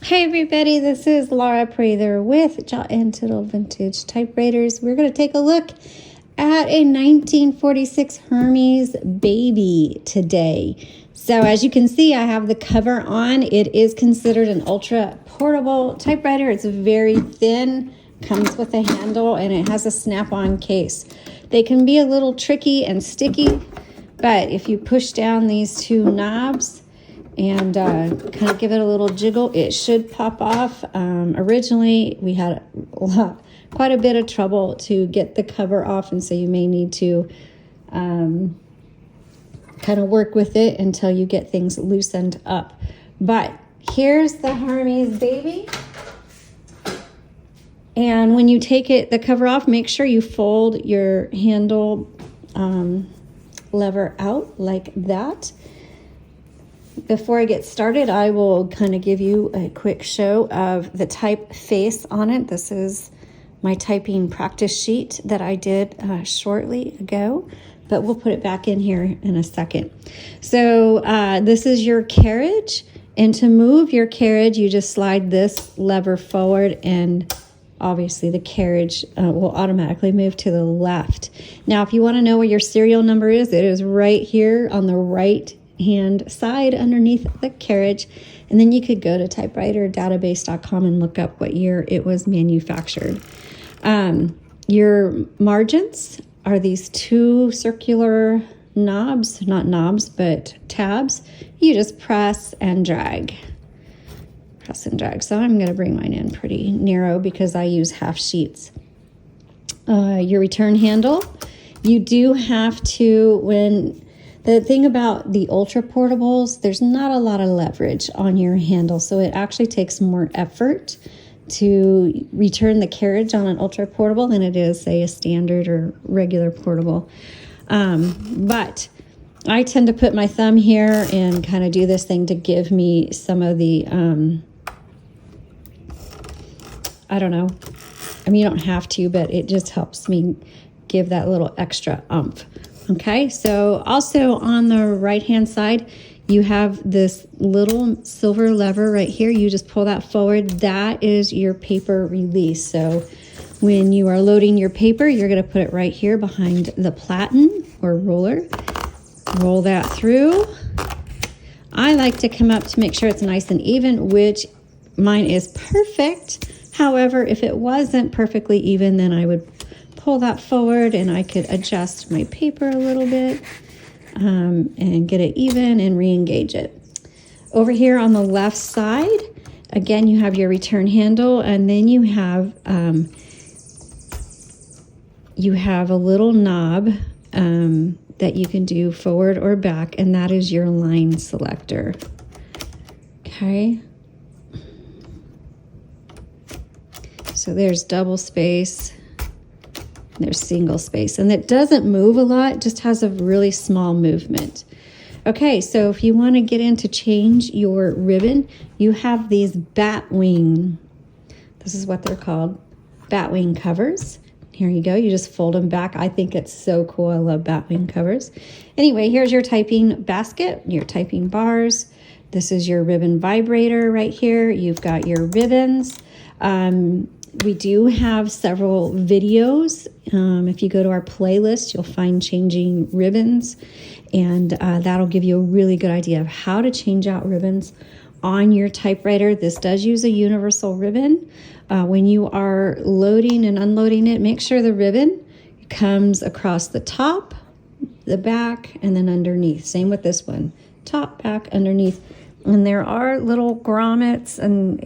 Hey everybody, this is Laura Prather with Jot and Tittle Vintage Typewriters. We're going to take a look at a 1946 Hermes Baby today. So as you can see, I have the cover on. It is considered an ultra portable typewriter. It's very thin, comes with a handle, and it has a snap-on case. They can be a little tricky and sticky, but if you push down these two knobs and kind of give it a little jiggle, it should pop off. Originally, we had quite a bit of trouble to get the cover off, and so you may need to kind of work with it until you get things loosened up. But here's the Hermes Baby. And when you take the cover off, make sure you fold your handle lever out like that. Before I get started, I will kind of give you a quick show of the type face on it. This is my typing practice sheet that I did shortly ago, but we'll put it back in here in a second. So this is your carriage, and to move your carriage, you just slide this lever forward, and obviously the carriage will automatically move to the left. Now, if you want to know where your serial number is, it is right here on the right hand side underneath the carriage, and then you could go to typewriterdatabase.com and look up what year it was manufactured. Your margins are these two circular knobs, not knobs, but tabs. You just press and drag. Press and drag. So I'm going to bring mine in pretty narrow because I use half sheets. Your return handle, you do have to, the thing about the ultra portables, there's not a lot of leverage on your handle, so it actually takes more effort to return the carriage on an ultra portable than it is, say, a standard or regular portable. But I tend to put my thumb here and kind of do this thing to give me some of the, I don't know. I mean, you don't have to, but it just helps me give that little extra oomph. Okay, so also on the right-hand side, you have this little silver lever right here. You just pull that forward. That is your paper release. So when you are loading your paper, you're going to put it right here behind the platen or roller. Roll that through. I like to come up to make sure it's nice and even, which mine is perfect. However, if it wasn't perfectly even, then I would pull that forward and I could adjust my paper a little bit and get it even and re-engage it. Over here on the left side, again, you have your return handle, and then you have a little knob that you can do forward or back, and that is your line selector. Okay. So there's double space. There's single space, and it doesn't move a lot, just has a really small movement. Okay, so if you want to get in to change your ribbon, you have these bat wing. This is what they're called, bat wing covers. Here you go. You just fold them back. I think it's so cool. I love bat wing covers. Anyway, here's your typing basket, your typing bars. This is your ribbon vibrator right here. You've got your ribbons. We do have several videos. If you go to our playlist, you'll find changing ribbons, and that'll give you a really good idea of how to change out ribbons on your typewriter. This does use a universal ribbon. When you are loading and unloading it, make sure the ribbon comes across the top, the back, and then underneath. Same with this one, top, back, underneath. And there are little grommets and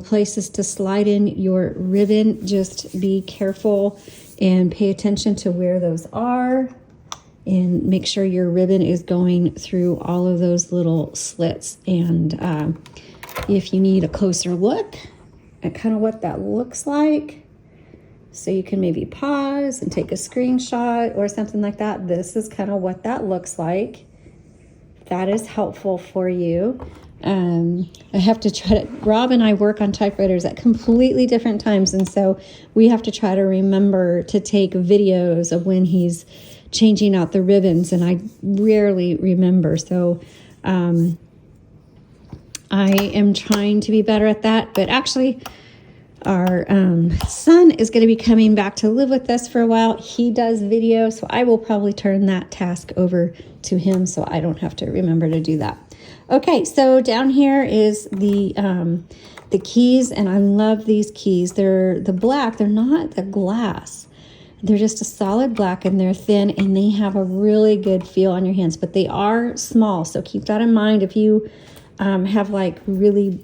places to slide in your ribbon. Just be careful and pay attention to where those are, and make sure your ribbon is going through all of those little slits. And if you need a closer look at kind of what that looks like, so you can maybe pause and take a screenshot or something like that, this is kind of what that looks like. That is helpful for you. I have to try to, Rob and I work on typewriters at completely different times, and so we have to try to remember to take videos of when he's changing out the ribbons, and I rarely remember. So I am trying to be better at that, but actually our son is going to be coming back to live with us for a while. He does video, so I will probably turn that task over to him so I don't have to remember to do that. Okay, so down here is the keys, and I love these keys. They're the black, they're not the glass. They're just a solid black, and they're thin, and they have a really good feel on your hands, but they are small, so keep that in mind. If you have like really,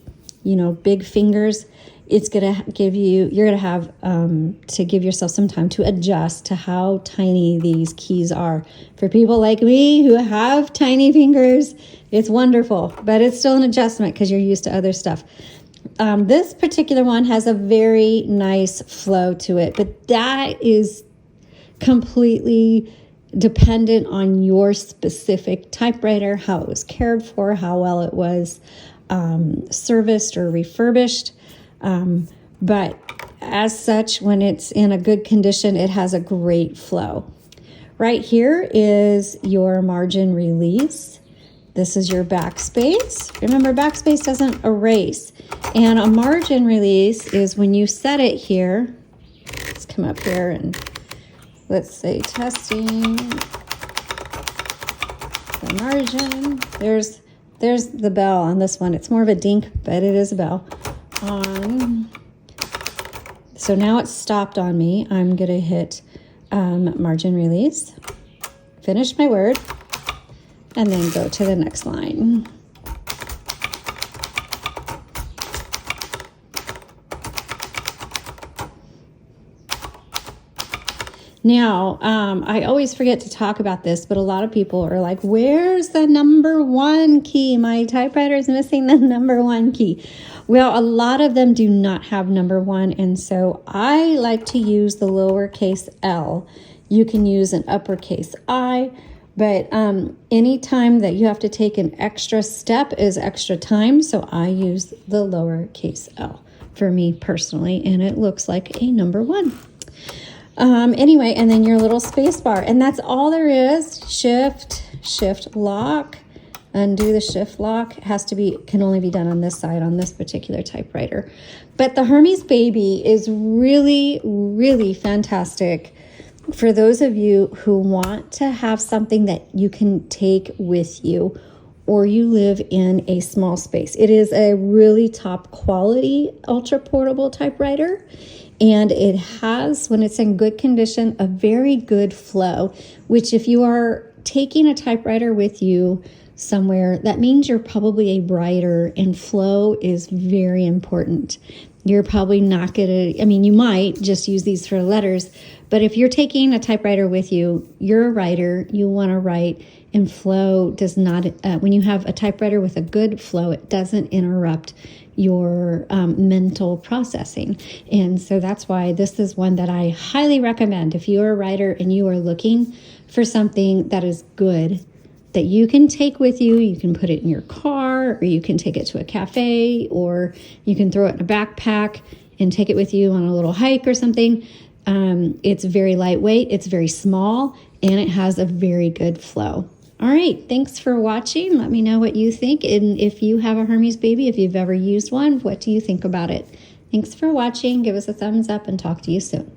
big fingers, it's going to give you, you're going to have to give yourself some time to adjust to how tiny these keys are. For people like me who have tiny fingers, it's wonderful, but it's still an adjustment because you're used to other stuff. This particular one has a very nice flow to it, but that is completely dependent on your specific typewriter, how it was cared for, how well it was serviced or refurbished. But as such, when it's in a good condition, it has a great flow. Right here is your margin release. This is your backspace. Remember, backspace doesn't erase. And a margin release is when you set it here. Let's come up here and let's say testing the margin. There's the bell on this one. It's more of a dink, but it is a bell. So now it's stopped on me. I'm going to hit margin release, finish my word, and then go to the next line. Now, I always forget to talk about this, but a lot of people are like, where's the number 1 key? My typewriter is missing the number 1 key. Well, a lot of them do not have number 1, and so I like to use the lowercase l. You can use an uppercase I, but any time that you have to take an extra step is extra time, so I use the lowercase l for me personally, and it looks like a number 1. Anyway, and then your little space bar, and that's all there is. Shift lock, undo the shift lock. Can only be done on this side on this particular typewriter. But the Hermes Baby is really, really fantastic for those of you who want to have something that you can take with you, or you live in a small space. It is a really top quality, ultra portable typewriter. And it has, when it's in good condition, a very good flow, which if you are taking a typewriter with you somewhere, that means you're probably a writer, and flow is very important. You're probably not going to, you might just use these for letters, but if you're taking a typewriter with you, you're a writer, you want to write, and flow does not, when you have a typewriter with a good flow, it doesn't interrupt your mental processing. And so that's why this is one that I highly recommend. If you're a writer and you are looking for something that is good, that you can take with you, you can put it in your car, or you can take it to a cafe, or you can throw it in a backpack and take it with you on a little hike or something. It's very lightweight, it's very small, and it has a very good flow. All right, thanks for watching. Let me know what you think. And if you have a Hermes Baby, if you've ever used one, what do you think about it? Thanks for watching. Give us a thumbs up and talk to you soon.